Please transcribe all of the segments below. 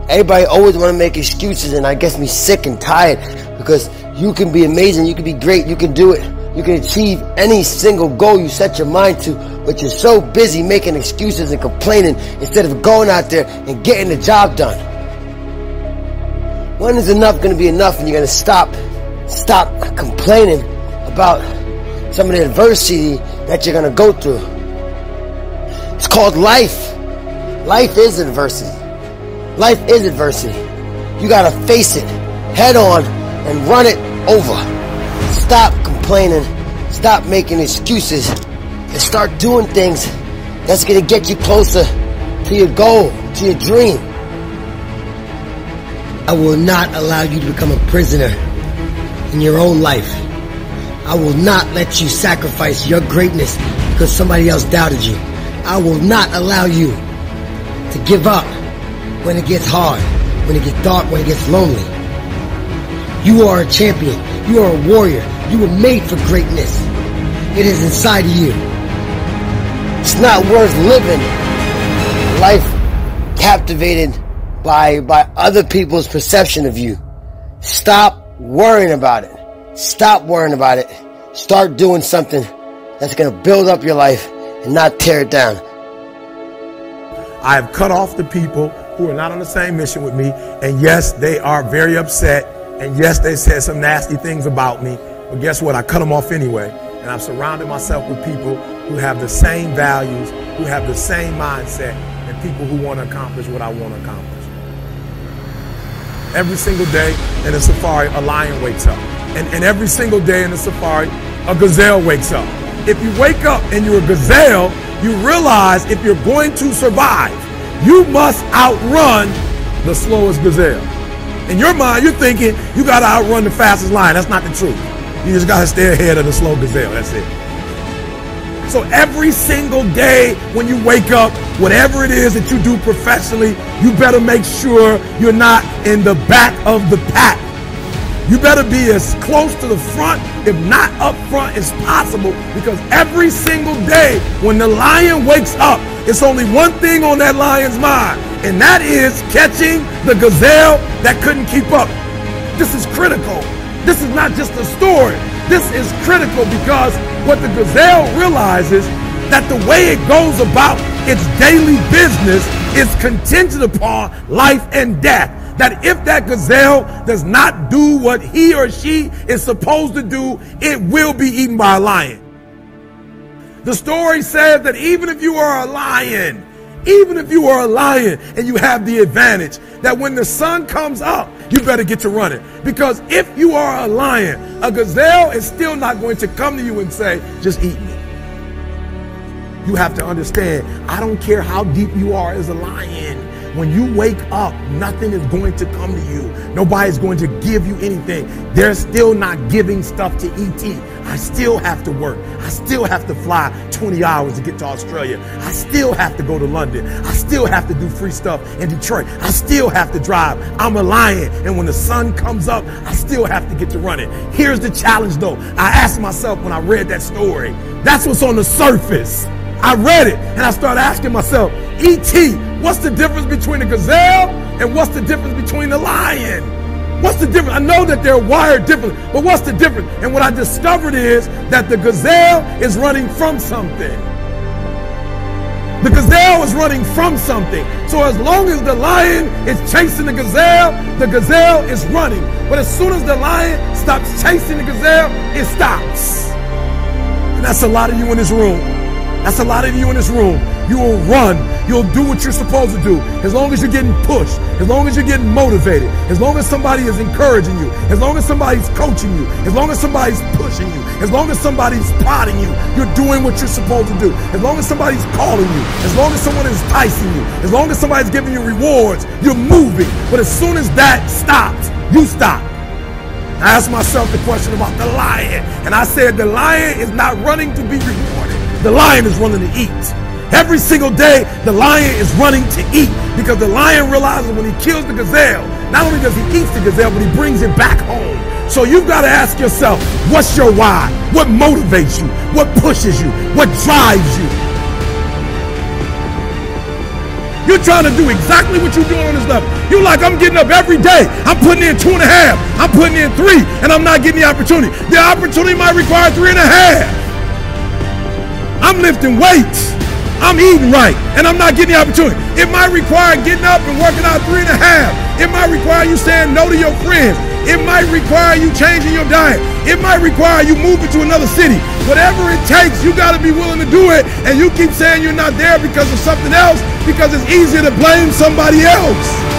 Everybody always want to make excuses, and that gets me sick and tired, because you can be amazing, you can be great, you can do it. You can achieve any single goal you set your mind to, but you're so busy making excuses and complaining instead of going out there and getting the job done. When is enough going to be enough, and you're going to stop complaining about some of the adversity that you're going to go through? It's called life. Life is adversity. Life is adversity. You got to face it head on and run it over. Stop complaining. Stop making excuses. And start doing things that's going to get you closer to your goal, to your dream. I will not allow you to become a prisoner in your own life. I will not let you sacrifice your greatness because somebody else doubted you. I will not allow you to give up when it gets hard, when it gets dark, when it gets lonely. You are a champion. You are a warrior. You were made for greatness. It is inside of you. It's not worth living life captivated by other people's perception of you. Stop worrying about it. Stop worrying about it. Start doing something that's going to build up your life and not tear it down. I have cut off the people who are not on the same mission with me. And yes, they are very upset. And yes, they said some nasty things about me. But guess what? I cut them off anyway. And I've surrounded myself with people who have the same values, who have the same mindset, and people who want to accomplish what I want to accomplish. Every single day in the safari, a lion wakes up. And every single day in the safari, a gazelle wakes up. If you wake up and you're a gazelle, you realize if you're going to survive, you must outrun the slowest gazelle. In your mind, you're thinking you got to outrun the fastest lion. That's not the truth. You just got to stay ahead of the slow gazelle. That's it. So every single day when you wake up, whatever it is that you do professionally, you better make sure you're not in the back of the pack. You better be as close to the front, if not up front, as possible, because every single day when the lion wakes up, it's only one thing on that lion's mind, and that is catching the gazelle that couldn't keep up. This is critical. This is not just a story. This is critical because what the gazelle realizes that the way it goes about its daily business is contingent upon life and death. That if that gazelle does not do what he or she is supposed to do, it will be eaten by a lion. The story says that even if you are a lion and you have the advantage, that when the sun comes up, you better get to running. Because if you are a lion, a gazelle is still not going to come to you and say, just eat me. You have to understand, I don't care how deep you are as a lion. When you wake up, nothing is going to come to you. Nobody's going to give you anything. They're still not giving stuff to ET. I still have to work. I still have to fly 20 hours to get to Australia. I still have to go to London. I still have to do free stuff in Detroit. I still have to drive. I'm a lion. And when the sun comes up, I still have to get to running. Here's the challenge though. I asked myself when I read that story, that's what's on the surface. I read it and I started asking myself, E.T., what's the difference between a gazelle and what's the difference between a lion? What's the difference? I know that they're wired differently, but what's the difference? And what I discovered is that the gazelle is running from something. The gazelle is running from something. So as long as the lion is chasing the gazelle is running. But as soon as the lion stops chasing the gazelle, it stops. And that's a lot of you in this room. That's a lot of you in this room. You will run. You'll do what you're supposed to do. As long as you're getting pushed, as long as you're getting motivated, as long as somebody is encouraging you, as long as somebody's coaching you, as long as somebody's pushing you, as long as somebody's prodding you, you're doing what you're supposed to do. As long as somebody's calling you, as long as someone is enticing you, as long as somebody's giving you rewards, you're moving. But as soon as that stops, you stop. I asked myself the question about the lion, and I said the lion is not running to be rewarded. The lion is running to eat. Every single day, the lion is running to eat because the lion realizes when he kills the gazelle, not only does he eat the gazelle, but he brings it back home. So you've got to ask yourself, what's your why? What motivates you? What pushes you? What drives you? You're trying to do exactly what you're doing on this level. You're like, I'm getting up every day. I'm putting in 2.5. I'm putting in 3, and I'm not getting the opportunity. The opportunity might require 3.5. I'm lifting weights. I'm eating right, and I'm not getting the opportunity. It might require getting up and working out 3.5. It might require you saying no to your friends. It might require you changing your diet. It might require you moving to another city. Whatever it takes, you got to be willing to do it. And you keep saying you're not there because of something else, because it's easier to blame somebody else.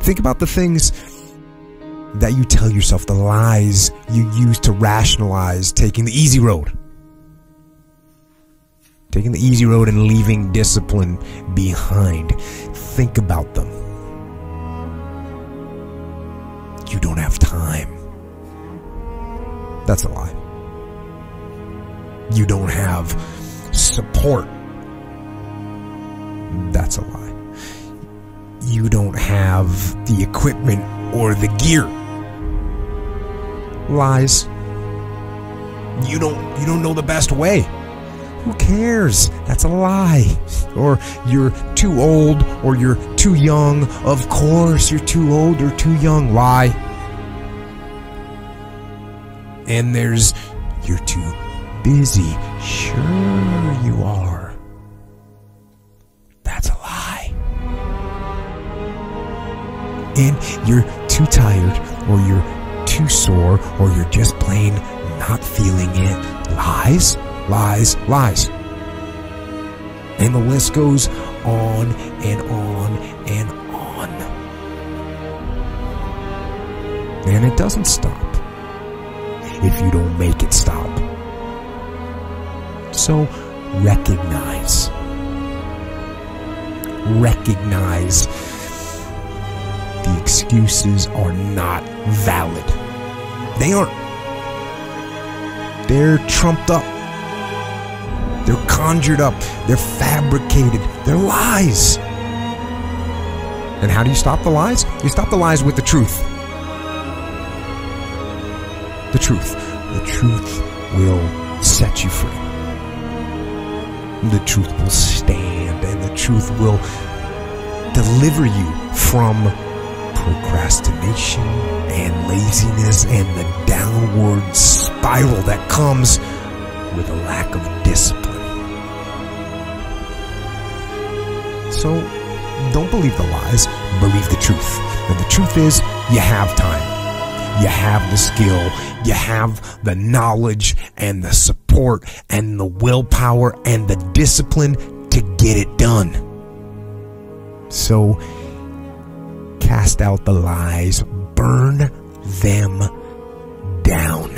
Think about the things that you tell yourself, the lies you use to rationalize taking the easy road. Taking the easy road and leaving discipline behind. Think about them. You don't have time. That's a lie. You don't have support. That's a lie. You don't have the equipment or the gear. Lies. You don't know the best way. Who cares? That's a lie. Or you're too old, or you're too young. Of course you're too old or too young. Lie. And there's you're too busy. Sure you are. That's a lie. And you're too tired, or you're too sore, or you're just plain not feeling it. Lies, lies, lies. And the list goes on and on and on. And it doesn't stop if you don't make it stop. So recognize the excuses are not valid. They aren't. They're trumped up. They're conjured up. They're fabricated. They're lies. And how do you stop the lies? You stop the lies with the truth. The truth. The truth will set you free. The truth will stand, and the truth will deliver you from procrastination and laziness and the downward spiral that comes with a lack of discipline. So Don't believe the lies, believe the truth. And the truth is, you have time. You have the skill, you have the knowledge and the support and the willpower and the discipline to get it done. So cast out the lies, burn them down.